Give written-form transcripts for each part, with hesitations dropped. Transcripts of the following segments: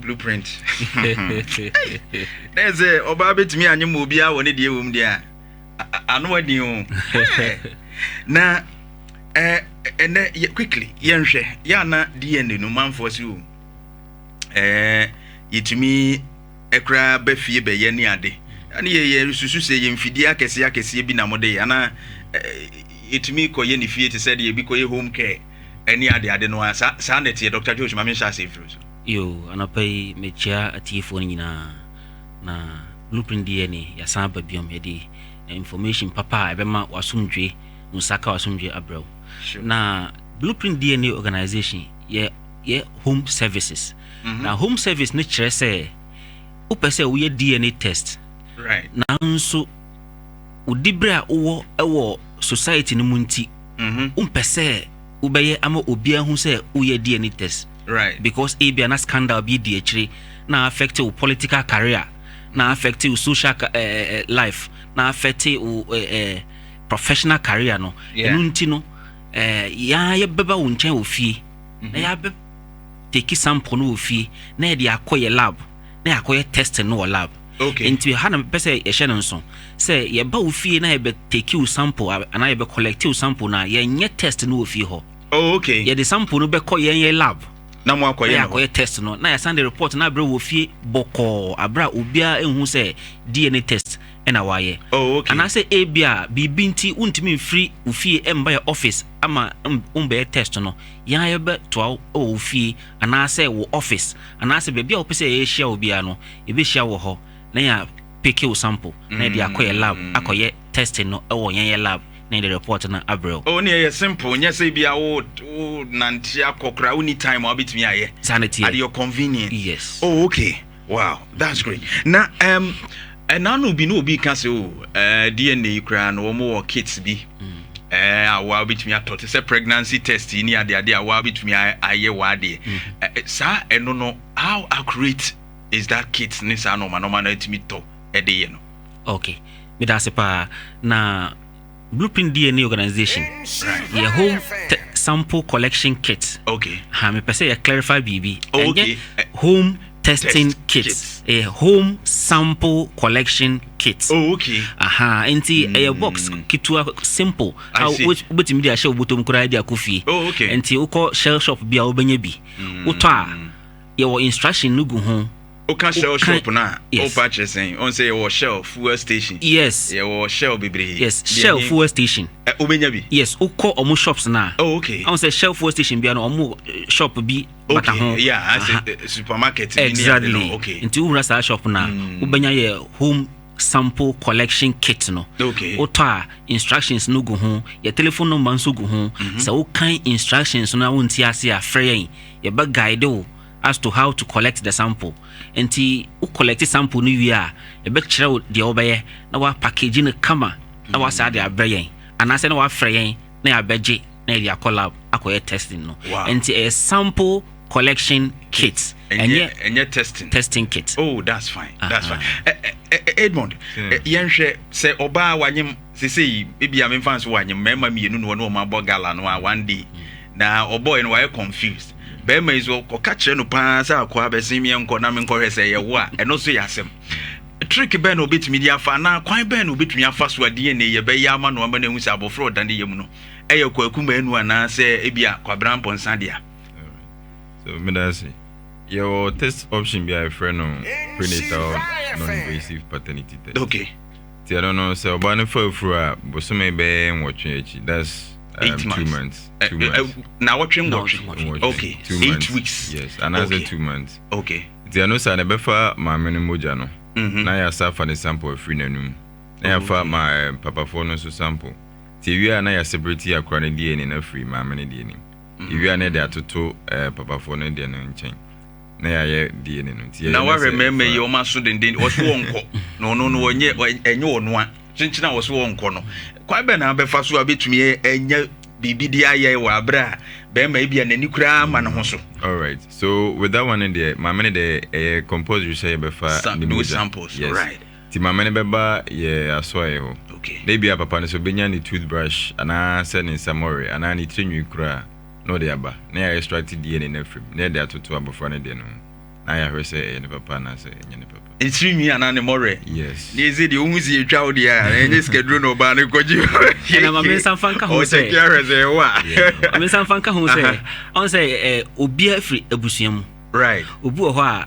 Blueprint. There's a Obabit me and you mobia when it you there. I know what you now. And then quickly, Yanshe, Yana, DNA, no man for you. It me a crab befi be yenny ade. And ye, Susu say, Infidia, Cassia, Binamode, and it me ko yenny feet said ye be home care. Any other, I don't know, sanity, Dr. George Mamisha say through. Yo, and I pay me chair a tea for na blueprint DNA, Yasamba Biom Hedi, information papa, Ebema Wasumdre, Musaka Wasumdre Abro. Na blueprint DNA organization, ye home services. Now, home service nature say, Upese we DNA test. Right. Now, so Udibra or society no munti. Umpese. Ubeye ama obia hu say uye DNA test, right? Because e be na scandal be DHR na affect your political career, na affect your social life, na affect your professional career no. Enunti no ya ye beba wo nchen ofie na ya be take sample no ofie na ye akoye lab na akoye test no lab. Okay. Into hana pese ye hye nso say ye ba ofie na ye be take you sample and ye be collect you sample na ye nye test no ofie ho. Oh, okay. Ye the sample no be call ye lab na mo akoye no akoye test no na ye send the report na bre wo ofie boko abra obia ehun say DNA test na waye. Oh, okay. And I say ebia bibinti untimi free ofie emba your office ama umbe test no ya ye be to ofie and I say wo office and I say be bia opese ye hia obia no e be hia wo ho na ya pick your sample na dia akoye lab akoye testing no e wo yen lab na the report na Abril. Oh, near simple. Yes, say be a nantia kokra uni time or bit me aye. Sanity at your convenience. Yes. Oh, okay. Wow, that's great. Now and now no be can say DNA kra no more kids be. Wa bit me at say pregnancy test in here there wa bit me aye wa de. Sir, no how accurate is that kids ni sa no man to me to e de no. Okay. Me da se pa na Blueprint DNA organization, right? Your home sample collection kit. Okay. Ha me pese ya clarify BB. Okay. Home testing kits. A home sample collection kit. Oh, okay. Aha. Enti a box kitwa simple. Which media show bottom kura dia kofi. Oh, okay. Enti uko shell shop bia obenya bi. Utwa your instruction nugu ho. Okay, shell shop na. Yes. Purchasing. On say your shell fuel station. Yes. Your shell bibre. Yes. Shell fuel station. Obenya bi. Yes. Uko omu shops na. Oh, okay. On say shell fuel station bia no omu shop bi. Okay. Yeah. I say supermarket. Exactly. Okay. Into urasa shop na. Ubenya ye home sample collection kit no. Okay. Ota instructions no go ho. Your telephone number nso go ho. So kind instructions na wonti ase afre ye ba guide o as to how to collect the sample. Enti u collect sample no wi a e be kire de obeye na wa package no kama na wa sa de abrayen anase na wa freyen na ya beje na ya collab akoye testing no. Enti a sample collection kit and yet testing kit. Oh, that's fine. That's fine. Edmond, yenhwe say oba wanyem say bibi am fans wanyem mema mienu no no ma bogala no one day na oboy no why confused. Bema is ko catch no pa sa akwa besimi enko na menko hwese ye wo a eno so yasem trick ben obetumi dia fa na kwan ben obetumi afa so ade ne ye be ya ma no ma na hu sa abofro dan de yem no eye kwakuma enu ana se ebia kwabran ponsa dia. So me da say your test option be a friend on prenatal non-invasive paternity test. Okay. I don't know, so oba for a bosome be watching echi. That's 2 months. 2 months. Now watching. Okay. 2 8 weeks. Yes, another 2 months. Okay. I know say na be fa ma me no moja no. Na ya sa fa the sample free nanum. Na ya fa my papa for no so sample. Ti wi na ya separate akwa ne DNA na free ma me ne DNA. Wi na dey atoto papa for no dey no nchen. Na ya ye DNA no. Ti na wa remember your man so den was wonko. No onye enye ono a. Chinchina was wonko no. Kwa be na be fa so abetumi enye bibi dia ye wa bra be ma bia nani kura ma no ho so. All right, so with that one in there my many the compose you say be fa the samples. Yes. Right, ti my many be ba ye asoe ho. Okay, they be papa no so benya ni toothbrush ana send in samore ana ni trinwi kura no de aba na ya extract DNA na film na de atoto abofra ne de no. na ya hwese ne papa na say enye ne papa it's me and animore yes is it the umuzi etwa odi a enye schedule no ba ne koji na mama sanfanka ho say mama sanfanka ho say on say obi afri abusuam right obi ho a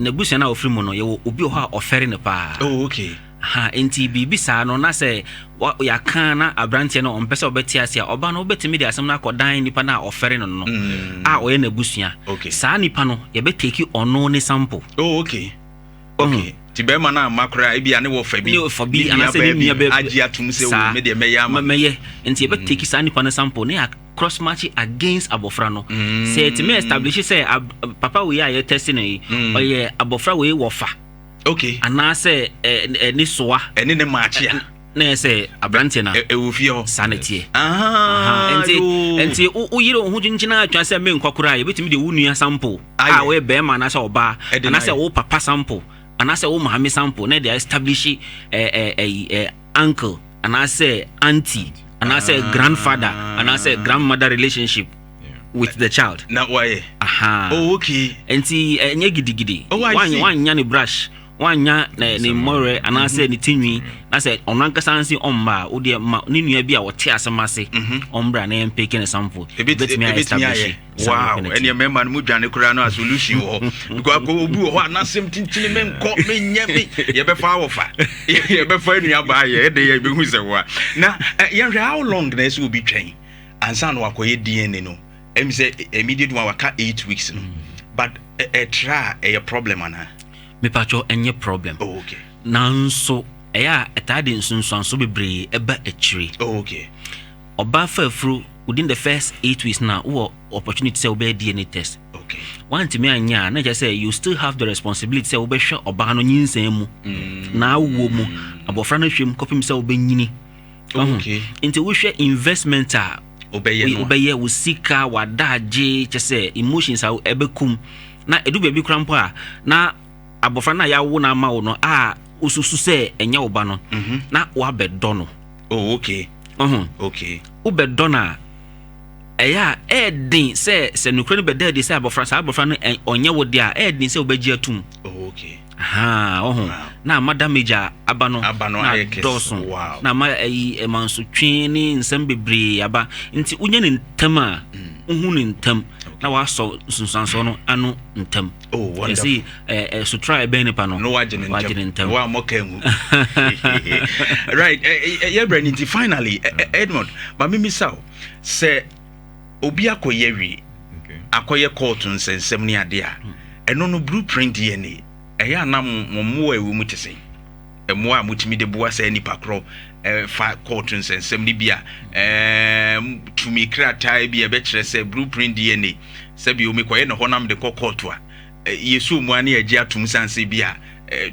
na busia na ofri mu no ye obi ho a ofere ne pa oh okay ha enti bibi sa no na say ya kan na abrante no ompese obeti ase a oba no obetimi de asem na akodan nipa na ofere no no a oye na busia sa nipa no ye be take ono ne sample oh okay okay tibema na makra e bia ne wo fa bi ana se ni be agi atum se wo me de meye enti ye be take sa nipa ne sample ne cross match against abofra no say it may establish say papa we are testing e oye abofra we wo fa okay ana say ni soa ene ne match ya na say abrante na ewufie ho sanity enti o yire ho jinjina atwa say me nkokora ye betimi de wunua sample a we be ma na say oba ana say wo papa sample ana say wo mahame sample na dey establish uncle ana say auntie and I say grandfather and I say grandmother relationship with the child. Not why. Oh okay. Enti enye gidigidi. Wanya ni brush. Wanya ni more and I say ni tinwi. I say onanka sansi omba odi ni nua bi a wote asemase. Ombra na empeke ne sample. Bet me establish. Wow. And your member mu dwane kura no a solution ho. Because ko obi ho anasem tintini menko menya me. Ye be fa wofa. Ye be fa nua ba ye de ye be hu se wo. Na how long na so obi twen? Ansa no akoye DNA no. Em say immediate one waka 8 weeks no. But a try a problem ana. Me pacho enye problem. Oh okay. Nanso eya etade nsunsuanso bebre eba achire. Oh okay. Oba fafru within the first 8 weeks now wo opportunity say obe DNA test. Okay. Want me anya na just say you still have the responsibility say obe hwe oba no nyinsan mu. Na wo mu abofra no hwem kopim say obe nyini. Okay. Into we share investment a obeye wo sika wadaje say emotions a ebekum na edu baby krampo a na abofra na ya wo na ma wo no a osusu say enya oba no na wa bedo no. Oh okay. Okay. Wo bedo na eya edin say nukre no beda de say abofra no onye wo de a edin say obaji atum. Oh okay. Na madam major abano na doson na ma emanso twen ni nsem bebre aba nti unye ne ntam a uhu ne ntam na waso sunsanso no ano ntam. Oh wonderful. See so try be ne pa no wagye ne ntam wa mokangu right ye brand nti finally Edmond ma mimi saw say obi akoye wi akoye court nsensem ne ade a eno no blueprint DNA eya na mo ewu mu tese emo a mutimi de boa sa nipa kro fa court nsensem ni bia tumi krata bia be kire se blueprint DNA se bi o me koye no honam de court a yesu mu ani agi atum sanse bia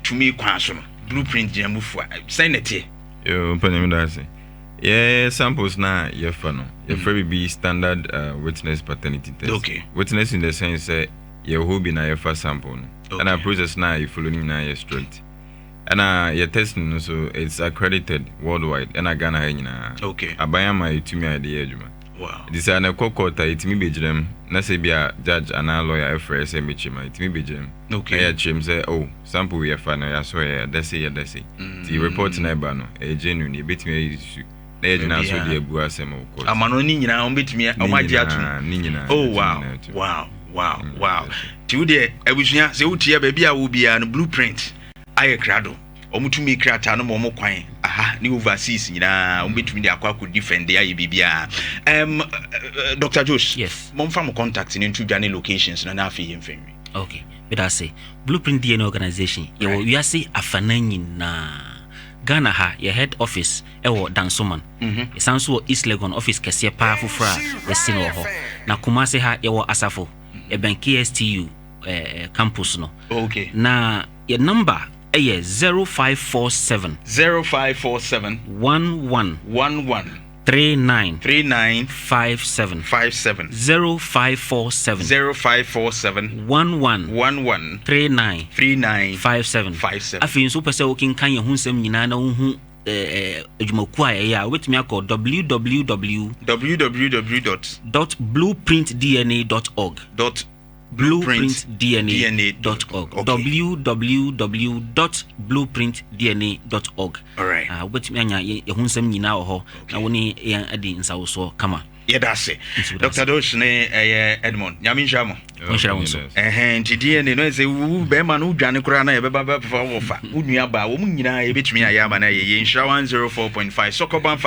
tumi kwa so no blueprint dia mufu senete yo panem da se samples na ye fa no ye fa be standard witness paternity test. Okay. Witness in the sense ye hobi na ye fa sample no. Okay. And our process now you following now you straight. And your testing so it's accredited worldwide. And I Ghana nyina. Okay. Abayama itumi idea adwuma. Wow. This is na kokota itimi bejrem na say bia judge and a lawyer FRS mechima itimi bejrem. Okay. Ya chim say oh sample we fa na ya so ya that's it. The report na ba no e genuine betimi issue. Na ye na so dey abu asem of course. Amano ni nyina on betimi omagye atum. Ni nyina. Oh wow. Wow. Ti wo de abusunya se wutie ba bia wo bia no blueprint aye krado omutumi krata no mo kwan aha ni overseas nyina ombetumi de akwa ko defend aye bibia Dr. Josh. Yes. Mom fam contact ni ntudwane locations na afi yemfenwi. Okay. But I say Blueprint DNA organization you say afananyi na Ghana ha your head office ewo Dansoman. Esanso East Legon office kese pa fufra yesin wo ho. Na Kumasi ha yewo Asafo Eben KSTU campus no. Okay. Na your number 0547 11 39 57 0547 11 39 57 afin so pese wo kin kan ye hunsem nyina na wo hu adwumaku a ya wetumi akọ www.blueprintdna.org blueprintdna.org. www.blueprintdna.org. Alright. Wobɛtumi anya yɛho nsɛm nyinaa wɔ hɔ na wo ne yɛn ade nsawosoɔ kama. Yedase. Dr. Dosh ne Edmond. Nyame nhyira mo. Nhyira wo nso. Nti DNA no say wo be ma no dwane kora na yɛbɛba bɛfa wo fa. Wo nua ba wo mu nyinaa yɛbɛtumi ayɛ ama na yɛ nhyira 104.5 Sokoban